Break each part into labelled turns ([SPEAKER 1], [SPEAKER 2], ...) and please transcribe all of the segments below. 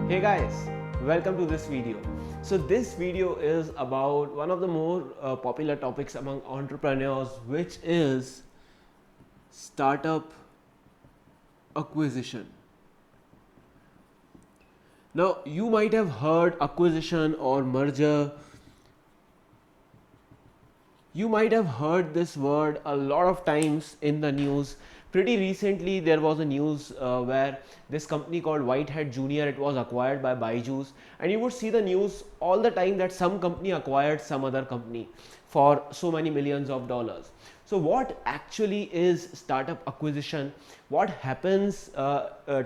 [SPEAKER 1] Hey guys, welcome to this video. So this video is about one of the more popular topics among entrepreneurs, which is startup acquisition. Now you might have heard acquisition or merger. You might have heard this word a lot of times in the news. Pretty recently, there was a news where this company called Whitehead Junior, it was acquired by Byju's, and you would see the news all the time that some company acquired some other company for so many millions of dollars. So what actually is startup acquisition? What happens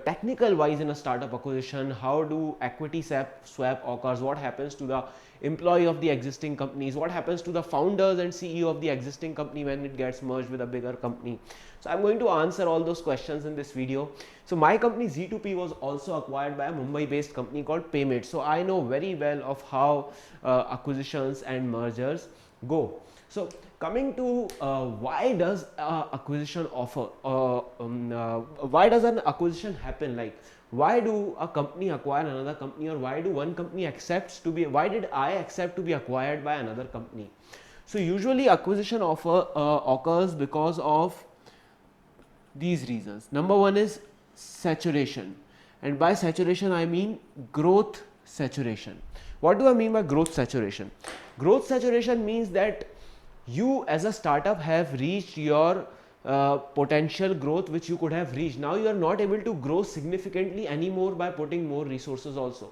[SPEAKER 1] technical wise in a startup acquisition? How do equity swap occurs? What happens to the employee of the existing companies? What happens to the founders and CEO of the existing company when it gets merged with a bigger company? So I'm going to answer all those questions in this video. So my company Z2P was also acquired by a Mumbai based company called Paymate. So I know very well of how acquisitions and mergers go. So coming to why does acquisition offer why does an acquisition happen, like why do a company acquire another company, or why do one company accepts to be, why did I accept to be acquired by another company? So usually acquisition occurs because of these reasons. Number one is saturation, and by saturation I mean growth saturation. What do I mean by growth saturation? Growth saturation means that you as a startup have reached your potential growth which you could have reached. Now you are not able to grow significantly anymore by putting more resources also.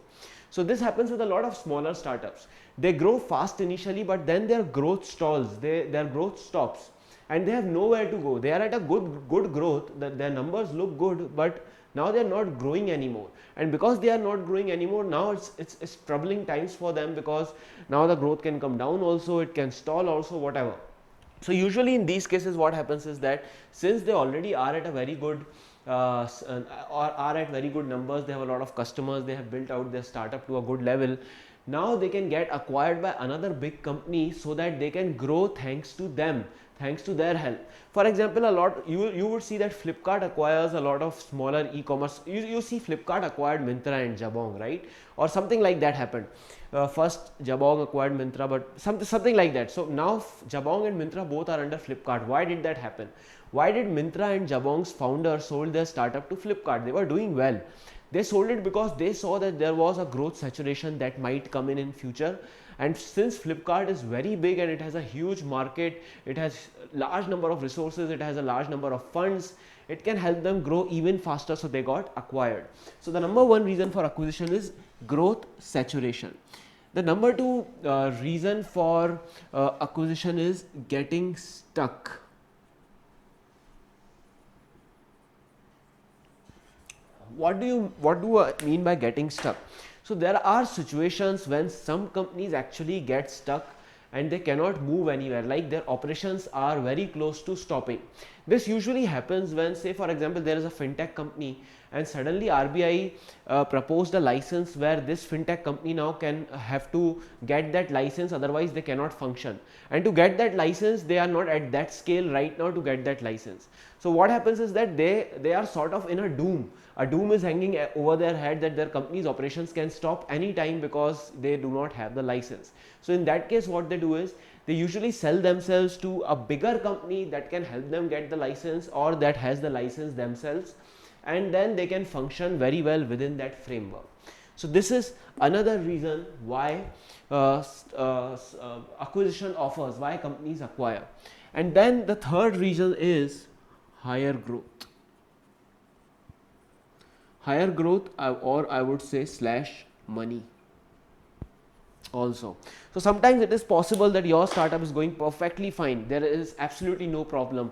[SPEAKER 1] So this happens with a lot of smaller startups. They grow fast initially, but then their growth stalls, their growth stops, and they have nowhere to go. They are at a good growth, that their numbers look good, but now they are not growing anymore. And because they are not growing anymore, now it's troubling times for them, because now the growth can come down also, it can stall also, whatever. So usually in these cases what happens is that since they already are at a very good or are at very good numbers, they have a lot of customers, they have built out their startup to a good level, now they can get acquired by another big company so that they can grow thanks to them, thanks to their help. For example, a lot you would see that Flipkart acquires a lot of smaller e-commerce. You see Flipkart acquired Myntra and Jabong, right? Or something like that happened. First Jabong acquired Myntra, but something like that. So now Jabong and Myntra both are under Flipkart. Why did that happen? Why did Myntra and Jabong's founder sold their startup to Flipkart? They were doing well. They sold it because they saw that there was a growth saturation that might come in future. And since Flipkart is very big and it has a huge market, it has large number of resources, it has a large number of funds, it can help them grow even faster, so they got acquired. So the number one reason for acquisition is growth saturation. The number two reason for acquisition is getting stuck. What do I mean by getting stuck? So there are situations when some companies actually get stuck and they cannot move anywhere, like their operations are very close to stopping. This usually happens when, say for example, there is a fintech company and suddenly RBI proposed a license where this fintech company now can have to get that license, otherwise they cannot function. And to get that license, they are not at that scale right now to get that license. So what happens is that they are sort of in a doom. A doom is hanging over their head that their company's operations can stop anytime because they do not have the license. So in that case, what they do is they usually sell themselves to a bigger company that can help them get the license, or that has the license themselves, and then they can function very well within that framework. So this is another reason why acquisition offers, why companies acquire. And then the third reason is higher growth. Higher growth, or I would say slash money also. So sometimes it is possible that your startup is going perfectly fine, there is absolutely no problem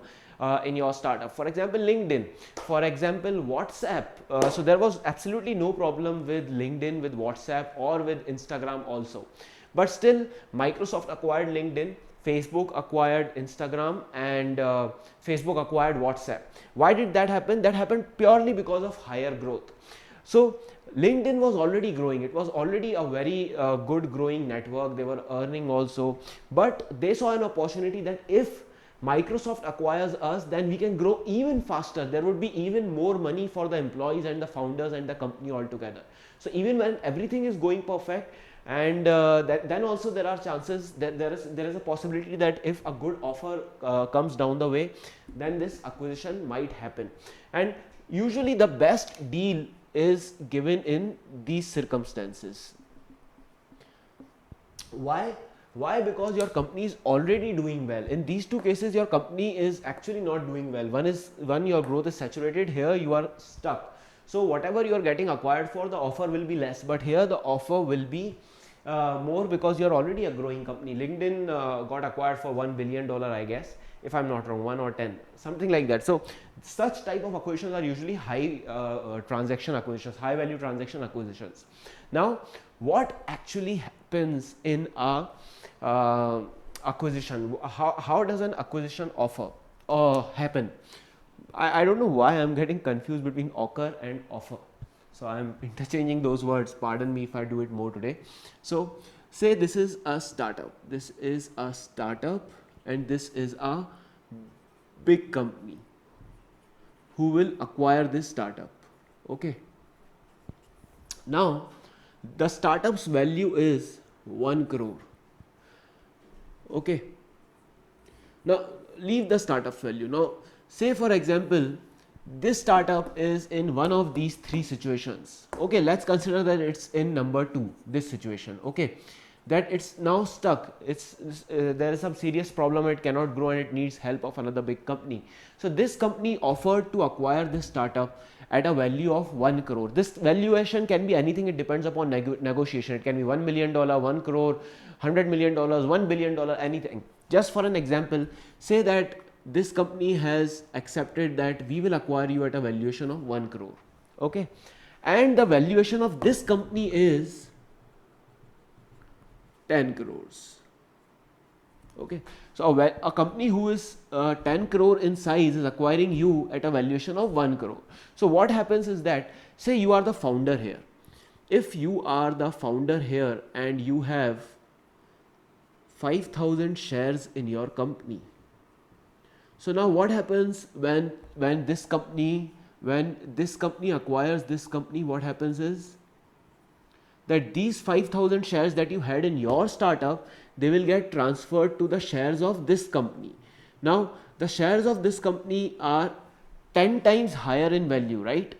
[SPEAKER 1] in your startup. For example, LinkedIn, for example, WhatsApp. So there was absolutely no problem with LinkedIn, with WhatsApp, or with Instagram also. But still, Microsoft acquired LinkedIn, Facebook acquired Instagram, and Facebook acquired WhatsApp. Why did that happen? That happened purely because of higher growth. So LinkedIn was already growing, it was already a very good growing network, they were earning also, but they saw an opportunity that if Microsoft acquires us, then we can grow even faster. There would be even more money for the employees and the founders and the company altogether. So even when everything is going perfect, and then also there are chances that there is a possibility that if a good offer comes down the way, then this acquisition might happen. And usually the best deal is given in these circumstances. Why? Because your company is already doing well. In these two cases, your company is actually not doing well. One, your growth is saturated. Here you are stuck. So whatever you are getting acquired for, the offer will be less. But here the offer will be more, because you are already a growing company. LinkedIn got acquired for $1 billion, I guess, if I'm not wrong, 1 or 10, something like that. So such type of acquisitions are usually high transaction acquisitions, high value transaction acquisitions. Now, what actually happens in a acquisition? How does an acquisition offer happen? I don't know why I'm getting confused between occur and offer. So I'm interchanging those words. Pardon me if I do it more today. So say this is a startup. This is a startup and this is a big company who will acquire this startup. Okay. Now the startup's value is 1 crore. Okay. Now leave the startup value. Now say for example, this startup is in one of these three situations. Okay, let's consider that it's in number 2, this situation. Okay, that it's now stuck. There is some serious problem. It cannot grow and it needs help of another big company. So this company offered to acquire this startup at a value of 1 crore. This valuation can be anything. It depends upon negotiation. It can be $1 million, 1 crore, $100 million, $1 billion, anything. Just for an example, say that this company has accepted that we will acquire you at a valuation of 1 crore. Okay, and the valuation of this company is 10 crores. Okay, so a company who is 10 crore in size is acquiring you at a valuation of 1 crore. So what happens is that, say you are the founder here. If you are the founder here and you have 5,000 shares in your company. So now what happens when this company acquires this company, what happens is that these 5,000 shares that you had in your startup, they will get transferred to the shares of this company. Now the shares of this company are 10 times higher in value, right?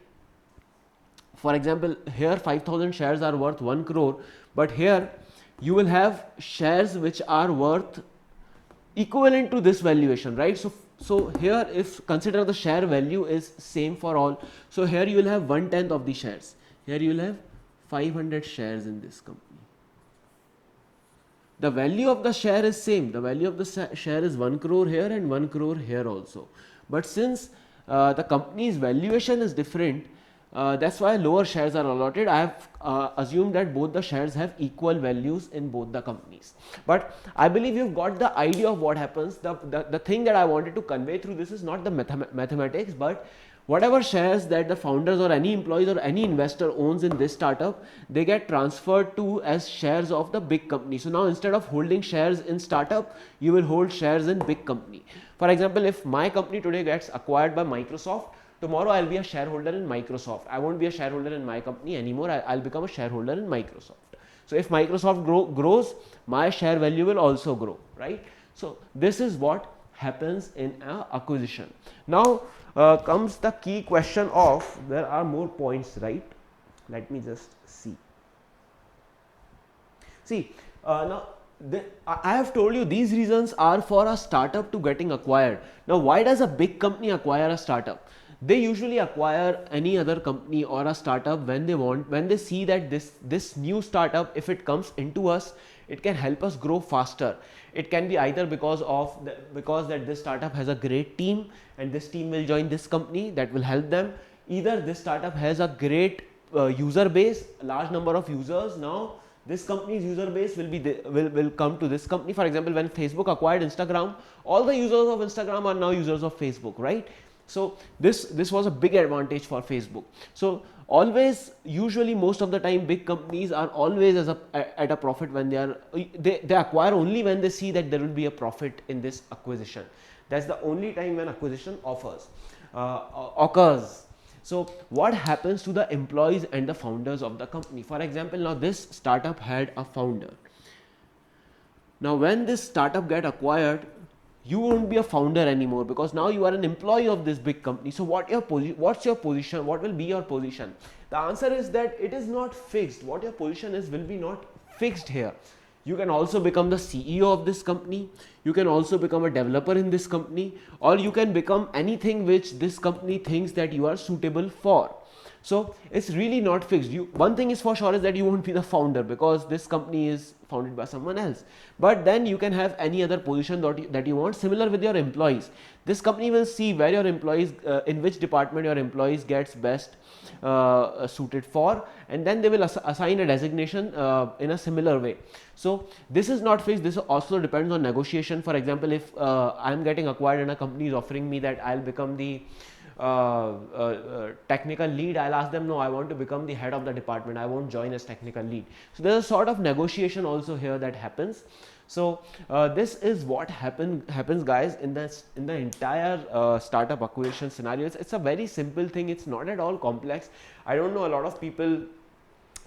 [SPEAKER 1] For example, here 5,000 shares are worth 1 crore, but here you will have shares which are worth equivalent to this valuation, right? So here, if consider the share value is same for all, so here you will have 1/10 of the shares. Here you will have 500 shares in this company. The value of the share is same. The value of the share is 1 crore here and 1 crore here also. But since the company's valuation is different, that's why lower shares are allotted. I have assumed that both the shares have equal values in both the companies. But I believe you've got the idea of what happens. The thing that I wanted to convey through this is not the mathematics, but whatever shares that the founders or any employees or any investor owns in this startup, they get transferred to as shares of the big company. So now instead of holding shares in startup, you will hold shares in big company. For example, if my company today gets acquired by Microsoft, tomorrow I'll be a shareholder in Microsoft. I won't be a shareholder in my company anymore. I'll become a shareholder in Microsoft. So if Microsoft grows, my share value will also grow, right? So this is what happens in an acquisition. Now comes the key question of, there are more points, right? Let me just see. Now I have told you these reasons are for a startup to getting acquired. Now why does a big company acquire a startup? They usually acquire any other company or a startup when they see that this new startup, if it comes into us, it can help us grow faster. It can be either because that this startup has a great team and this team will join this company that will help them. Either this startup has a great user base, large number of users. Now this company's user base will come to this company. For example, when Facebook acquired Instagram, all the users of Instagram are now users of Facebook, right? So this was a big advantage for Facebook. So always, usually most of the time, big companies are always at a profit when they acquire only when they see that there will be a profit in this acquisition. That's the only time when acquisition occurs. So what happens to the employees and the founders of the company? For example, now this startup had a founder. Now when this startup get acquired, you won't be a founder anymore, because now you are an employee of this big company. So what's your position? What will be your position? The answer is that it is not fixed. What your position is will be not fixed here. You can also become the CEO of this company, you can also become a developer in this company, or you can become anything which this company thinks that you are suitable for. So it's really not fixed. One thing is for sure is that you won't be the founder, because this company is founded by someone else. But then you can have any other position that you want. Similar with your employees. This company will see where your employees, in which department your employees gets best suited for, and then they will assign a designation in a similar way. So this is not fixed. This also depends on negotiation. For example, if I am getting acquired and a company is offering me that I'll become the technical lead, I'll ask them, no, I want to become the head of the department, I won't join as technical lead. So there's a sort of negotiation also here that happens. So this is what happens guys in the entire startup acquisition scenario. It's a very simple thing. It's not at all complex. I don't know, a lot of people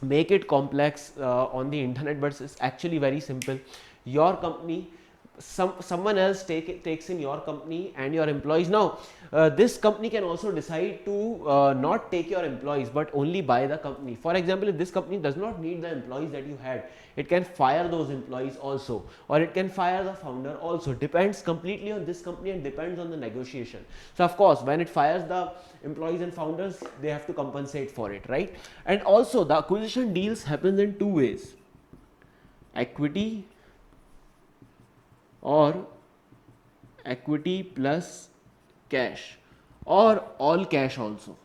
[SPEAKER 1] make it complex on the internet, but it's actually very simple. Your company, someone else takes in your company and your employees. Now this company can also decide to not take your employees, but only buy the company. For example, if this company does not need the employees that you had, it can fire those employees also, or it can fire the founder also. Depends completely on this company and depends on the negotiation. So of course, when it fires the employees and founders, they have to compensate for it, right? And also the acquisition deals happens in two ways: equity or equity plus cash, or all cash also.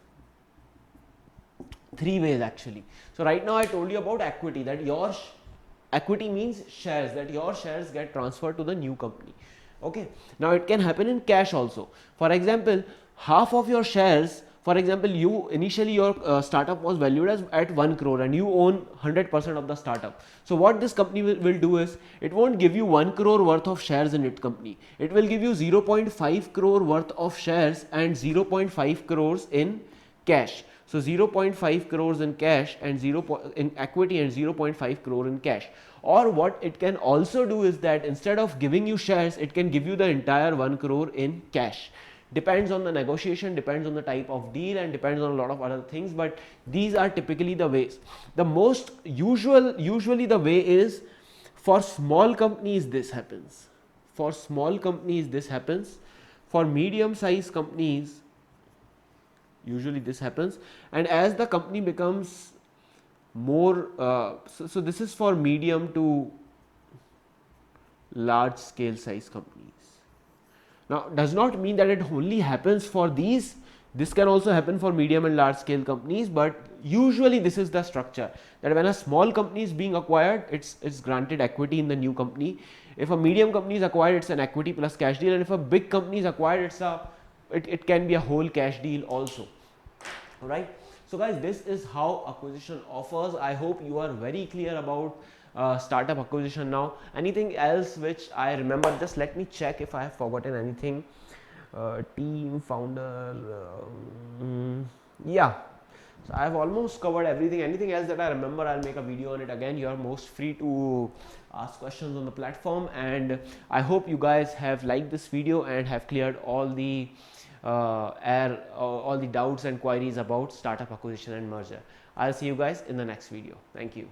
[SPEAKER 1] Three ways actually. So right now I told you about equity, that your equity means shares, that your shares get transferred to the new company. Okay, now it can happen in cash also. For example, half of your shares, for example, you initially your startup was valued as at 1 crore and you own 100% of the startup. So what this company will do is, it won't give you 1 crore worth of shares in its company. It will give you 0.5 crore worth of shares and 0.5 crores in cash. So 0.5 crores in cash and in equity and 0.5 crore in cash. Or what it can also do is that instead of giving you shares, it can give you the entire 1 crore in cash. Depends on the negotiation, depends on the type of deal, and depends on a lot of other things, but these are typically the ways. The most usually the way is, for small companies this happens. For small companies this happens. For medium sized companies usually this happens. And as the company becomes more so this is for medium to large scale size companies. Now does not mean that it only happens for these. This can also happen for medium and large scale companies, but usually this is the structure, that when a small company is being acquired, it's granted equity in the new company. If a medium company is acquired, it's an equity plus cash deal, and if a big company is acquired, it can be a whole cash deal also. Alright, so guys, this is how acquisition offers. I hope you are very clear about startup acquisition now. Anything else which I remember? Just let me check if I have forgotten anything. Team, founder, yeah. So I have almost covered everything. Anything else that I remember, I'll make a video on it again. You are most free to ask questions on the platform, and I hope you guys have liked this video and have cleared all the all the doubts and queries about startup acquisition and merger. I'll see you guys in the next video. Thank you.